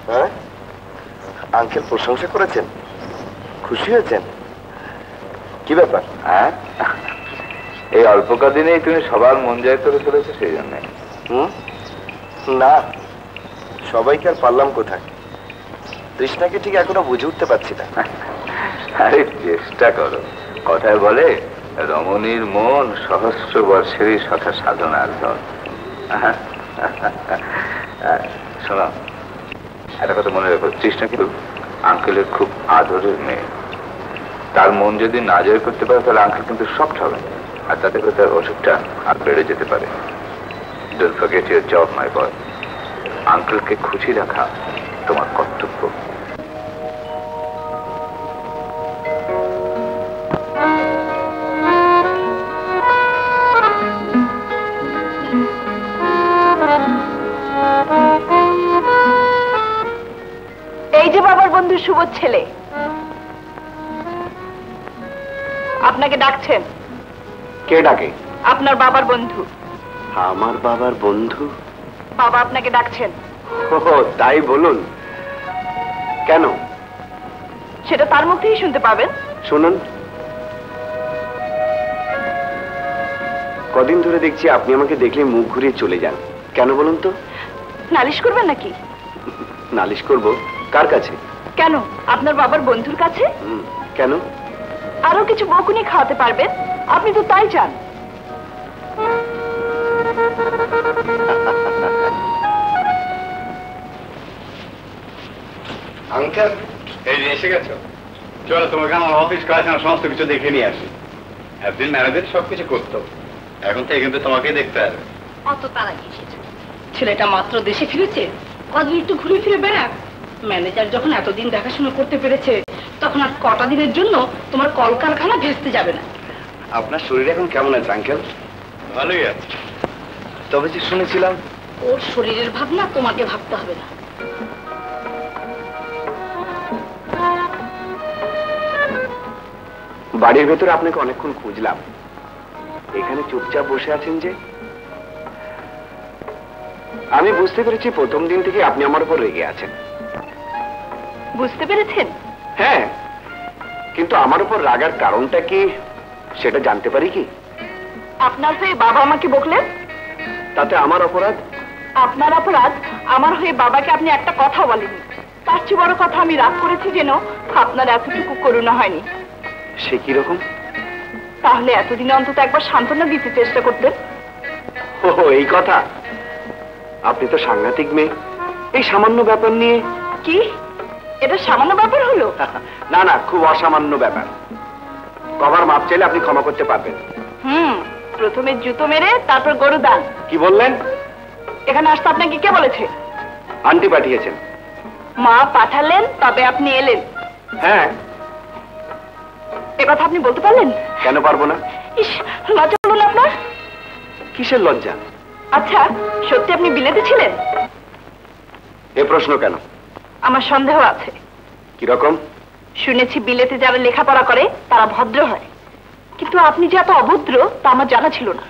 হ্যাঁ, আঙ্কেল প্রশংসা করেছেন, খুশি হয়েছেন? কি ব্যাপার? হ্যাঁ, এই অল্প কদিনেই তুমি সবার মন জয় করে ফেলেছো, সেই জন্য। না, সবাইকে আর পারলাম কোথায়, তৃষ্ণাকে ঠিক এখনো বুঝে উঠতে পারছি না। আরে চেষ্টা করো, কথায় বলে রমণীর মন সহস্র বর্ষেরই শত সাধনার ধন। শোনো, একটা কথা মনে রেখো, তৃষ্ণা কিন্তু আঙ্কেলের খুব আদরের মেয়ে। তার মন যদি না জয় করতে পারে তাহলে আঙ্কেল কিন্তু শক্ট হবে, আর তাতে করে তার অসুখটা আর বেড়ে যেতে পারে। ডোন্ট ফরগেট ইউর জব মাই বয়। আঙ্কেলকে খুশি রাখা তোমার কর্তব্য। এই যে বাবার বন্ধু সুবোধ ছেলে, আপনাকে ডাকছেন। কে ডাকে? আপনার বাবার বন্ধু। আমার বাবার বন্ধু? বাবা আপনাকে ডাকছেন। ও তাই, বলুন কেন? সেটা তার মুখ থেকেই শুনতে পাবেন। শুনুন। কদিন ধরে দেখছি আপনি আমাকে দেখলে মুখ ঘুরিয়ে চলে যান, কেন বলুন তো? নালিশ করবেন নাকি? নালিশ করব? কার কাছে? কেন, আপনার বাবার বন্ধুর কাছে। কেন? আরো কিছু বকুনি খাওয়াতে পারবেন, আপনি তো তাই চান। আঙ্কেল, এই যে এসে গেছো। চলো, তোমাকে আমার অফিস কারখানা সমস্ত কিছু দেখে নিয়ে আসি। একদিন ম্যানেজার সবকিছু করতো, এখন থেকে কিন্তু তোমাকেই দেখতে হবে। অত তারা এসেছে, ছেলেটা মাত্র দেশে ফিরেছে, কদিন একটু ঘুরে ফিরে বেড়াক। ম্যানেজার যখন এতদিন দেখাশোনা করতে পেরেছে, তখন আর কটা দিনের জন্য তোমার কলকারখানা ভেস্তে যাবে না। আপনার শরীর এখন কেমন আছে আঙ্কেল? ভালোই আছে, তবে যে শুনেছিলাম। ওর শরীরের ভাবনা তোমাকে ভাবতে হবে না। বাড়ির ভেতরে আপনাকে অনেকক্ষণ খুঁজলাম, এখানে চুপচাপ বসে আছেন যে। আমি বুঝতে পেরেছি প্রথম দিন থেকে আপনি আমার উপর রেগে আছেন। বুঝতে পেরেছেন? হ্যাঁ, কিন্তু আমার উপর রাগার কারণটা কি সেটা জানতে পারি কি? আপনার হয়ে বাবা আমাকে বকলেন, তাতে আমার অপরাধ? আপনার অপরাধ আমার হয়ে বাবাকে আপনি একটা কথা বলেননি। তার চেয়ে বড় কথা, আমি রাগ করেছি যেন আপনার এতটুকু করুণা হয়নি। সে কিরকম? তাহলে এতদিনে অন্তত একবার সান্ত্বনা দিতে চেষ্টা করতেন। ও এই কথা? আপনি তো সাংঘাতিক মেয়ে, এই সামান্য ব্যাপার নিয়ে। কি এটা সামান্য ব্যাপার হলো? না না, খুব অসামান্য ব্যাপার। কবার মাপ চাইলে আপনি ক্ষমা করতে পারবেন। প্রথমে জুতো মেরে তারপর গরু দান। কি বললেন? এখানে আসতে আপনাকে কে বলেছে? আন্টি পাঠিয়েছেন। মা পাঠালেন তবে আপনি এলেন? হ্যাঁ। এ কথা আপনি বলতে পারলেন? কেন পারবো না? ইস, লজ্জা হলো না আপনার? কিসের লজ্জা? আচ্ছা, সত্যি আপনি বিলেতে ছিলেন? এ প্রশ্ন কেন? আমার সন্দেহ আছে। কিরকম? শুনেছি বিলেতে যারা লেখাপড়া করে তারা ভদ্র হয়, কিন্তু আপনি যে এত অভদ্র তা আমার জানা ছিল না।